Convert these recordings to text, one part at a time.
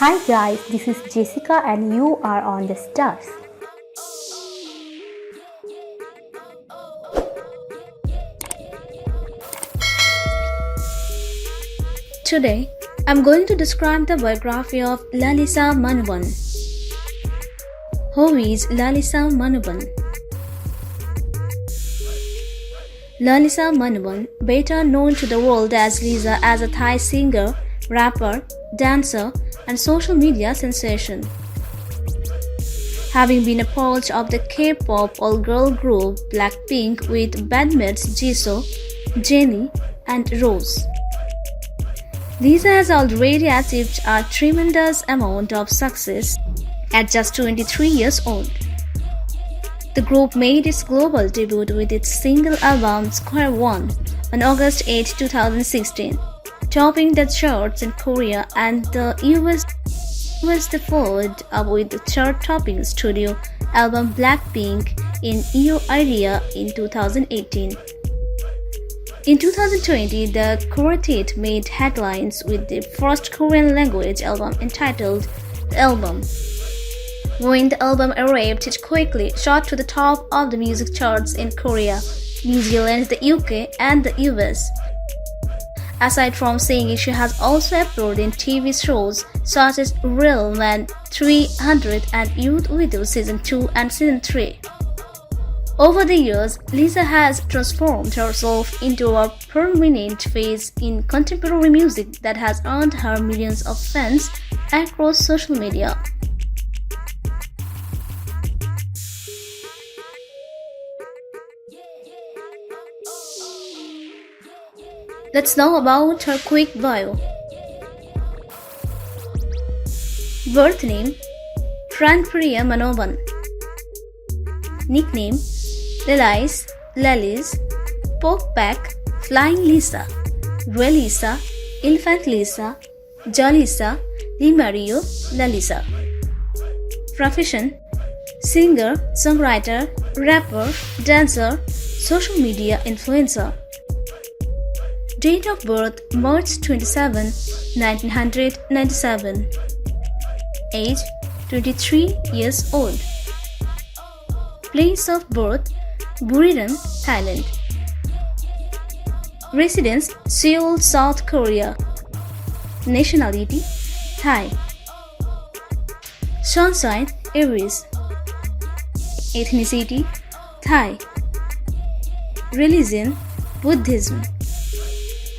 Hi guys, this is Jessica and you are on the stars. Today, I'm going to describe the biography of Lalisa Manoban. Who is Lalisa Manoban? Lalisa Manoban, better known to the world as Lisa, as a Thai singer, rapper, dancer, and social media sensation. Having been a part of the K-pop all-girl group Blackpink with bandmates Jisoo, Jennie, and Rose. Lisa has already achieved a tremendous amount of success at just 23 years old. The group made its global debut with its single album Square One on August 8, 2016, topping the charts in Korea and the US. The followed up with the chart-topping studio album Blackpink in EU area in 2018. In 2020, the quartet made headlines with the first Korean language album entitled The Album. When the album arrived, it quickly shot to the top of the music charts in Korea, New Zealand, the UK, and the US. Aside from singing, she has also appeared in TV shows such as Real Man 300 and Youth With You Season 2 and Season 3. Over the years, Lisa has transformed herself into a prominent face in contemporary music that has earned her millions of fans across social media. Let's know about her quick bio. Birth name Biography Manoban. Nickname Lalisa, Lalis, Pokeback, Flying Lisa, Real Lisa, Infant Lisa, Jalisa, Limario, Lalisa. Profession singer, songwriter, rapper, dancer, social media influencer. Date of birth March 27, 1997. Age 23 years old. Place of birth Buriram, Thailand. Residence Seoul, South Korea. Nationality Thai. Sun sign Aries. Ethnicity Thai. Religion Buddhism.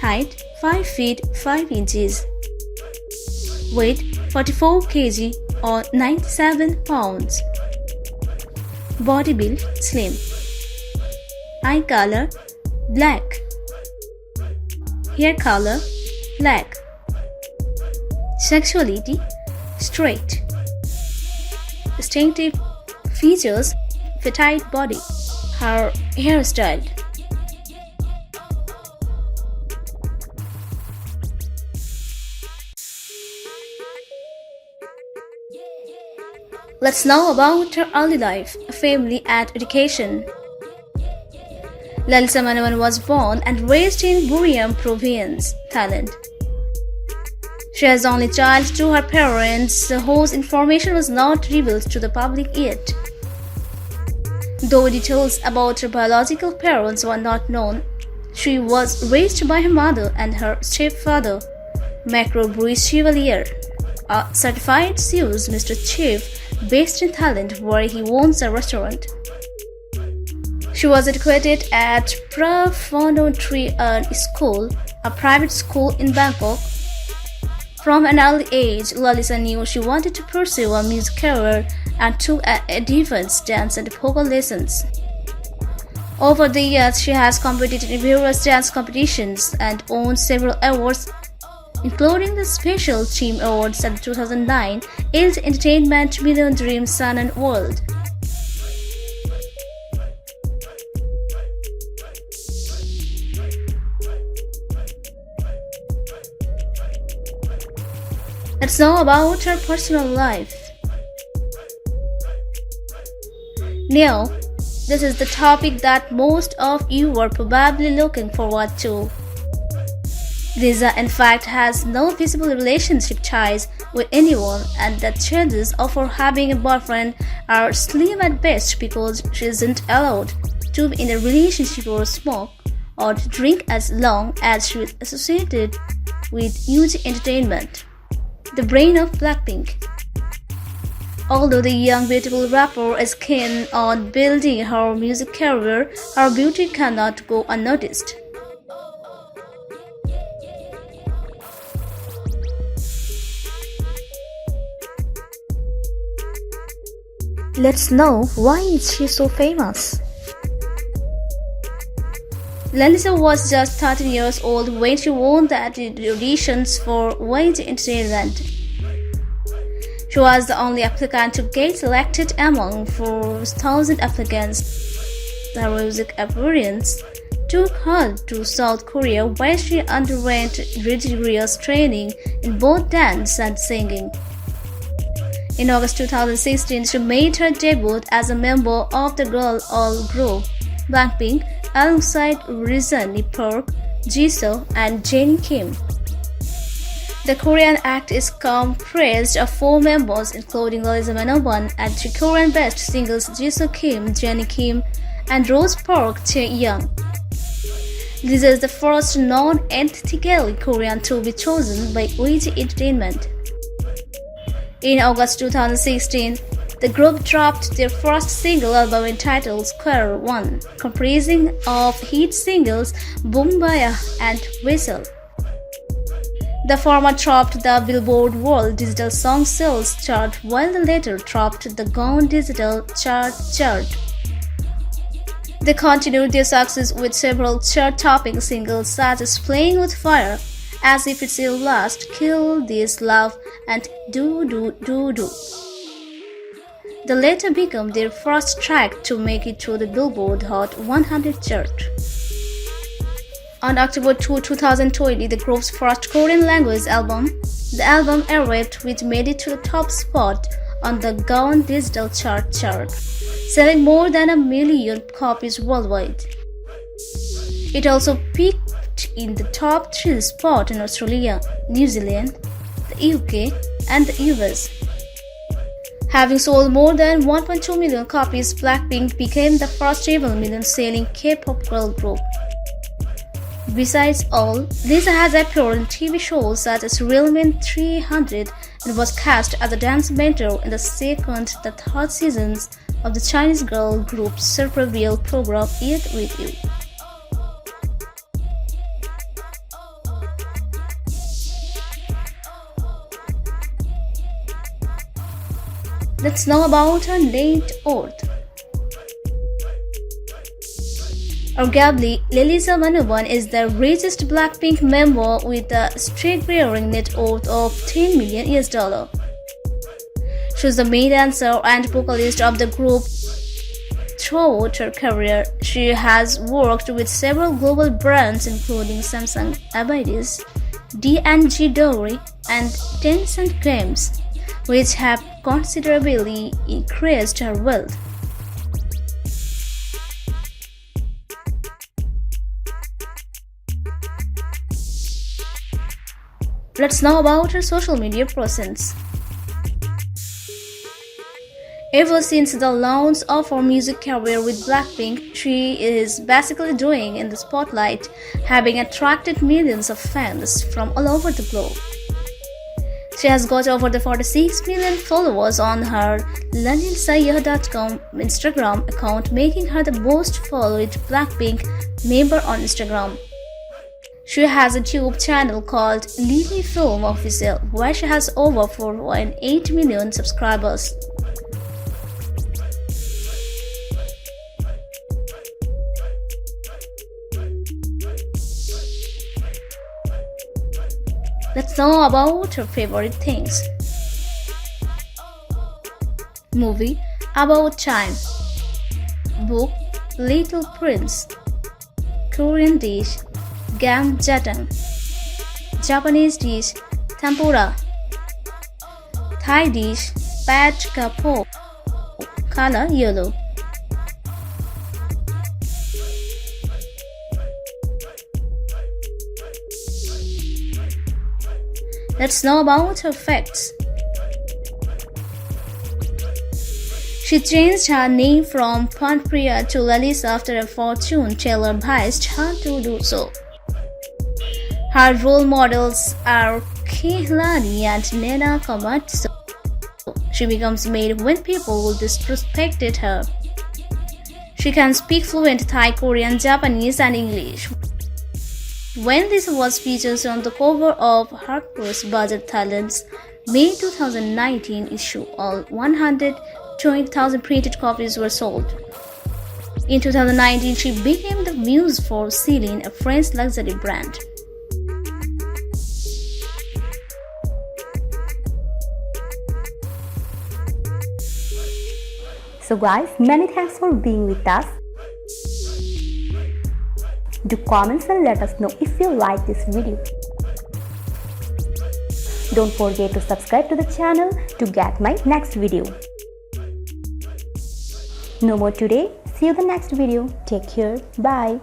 Height 5 feet 5 inches. Weight 44 kg or 97 pounds. Body build slim. Eye color black. Hair color black. Sexuality straight. Distinctive features petite body. Her hairstyle. Let's know about her early life, family, and education. Lalisa Manoban was born and raised in Buriram province, Thailand. She is the only child to her parents, whose information was not revealed to the public yet. Though details about her biological parents were not known, she was raised by her mother and her stepfather, Macro Bruce Chevalier, a certified Swiss Mr. Chef based in Thailand, where he owns a restaurant. She was educated at Preparatory School, a private school in Bangkok. From an early age, Lalisa knew she wanted to pursue a music career and took advanced dance and vocal lessons. Over the years, she has competed in various dance competitions and won several awards, including the Special Team Awards at the 2009 ILT Entertainment Million Dream Sun and World. Let's know about her personal life. Now, this is the topic that most of you are probably looking forward to. Lisa, in fact, has no visible relationship ties with anyone, and the chances of her having a boyfriend are slim at best because she isn't allowed to be in a relationship or smoke or to drink as long as she is associated with huge entertainment. The brain of Blackpink. Although the young beautiful rapper is keen on building her music career, her beauty cannot go unnoticed. Let's know why is she so famous. Lalisa was just 13 years old when she won the auditions for YG Entertainment. She was the only applicant to get selected among 4,000 applicants. Her music appearance took her to South Korea, where she underwent rigorous training in both dance and singing. In August 2016, she made her debut as a member of the girl group Blackpink alongside Rizani Park, Jisoo, and Jennie Kim. The Korean act is comprised of 4 members, including Lalisa Manoban and 3 Korean-based singles Jisoo Kim, Jennie Kim, and Rose Park Chae-young. This is the first non-ethnically Korean to be chosen by YG Entertainment. In August 2016, the group dropped their first single album entitled Square One, comprising of hit singles Bumbaya and Whistle. The former topped the Billboard World Digital Song Sales chart, while the latter topped the Gaon Digital chart. They continued their success with several chart-topping singles such as Playing with Fire, As If It's Your Last, Kill This Love, and Do Do Do Do. The latter became their first track to make it to the Billboard Hot 100 chart. On October 2, 2020, the group's first Korean-language album, the album arrived, which made it to the top spot on the Gaon Digital chart, selling more than 1 million copies worldwide. It also peaked in the top 3 spot in Australia, New Zealand, the UK, and the US. Having sold more than 1.2 million copies, Blackpink became the first ever million-selling K-pop girl group. Besides all, Lisa has appeared in TV shows such as Real Men 300 and was cast as a dance mentor in the second and third seasons of the Chinese girl group Super Real program Eat With You. Let's know about her net worth. Arguably, Lalisa Manoban is the richest Blackpink member with a staggering net worth of $10 million. She is the main dancer and vocalist of the group. Throughout her career, she has worked with several global brands including Samsung Abides, D&G Dowry, and Tencent Games, which have considerably increased her wealth. Let's know about her social media presence. Ever since the launch of her music career with Blackpink, she is basically doing in the spotlight, having attracted millions of fans from all over the globe. She has got over the 46 million followers on her LanilSayah.com Instagram account, making her the most followed Blackpink member on Instagram. She has a YouTube channel called Lily Film Official, where she has over 4.8 million subscribers. Let's know about her favorite things. Movie About Time. Book Little Prince. Korean dish Gamjatang. Japanese dish Tempura. Thai dish Pad Kapo. Color yellow. Let's know about her facts. She changed her name from Panpriya to Lalisa after a fortune teller advised her to do so. Her role models are Kehlani and Nena Kamatsu. She becomes mad when people disrespected her. She can speak fluent Thai, Korean, Japanese, and English. When this was featured on the cover of Harper's Bazaar Thailand's May 2019 issue, all 120,000 printed copies were sold. In 2019, she became the muse for Celine, a French luxury brand. So guys, many thanks for being with us. Do comments and let us know if you like this video. Don't forget to subscribe to the channel to get my next video. No more today. See you in the next video. Take care. Bye.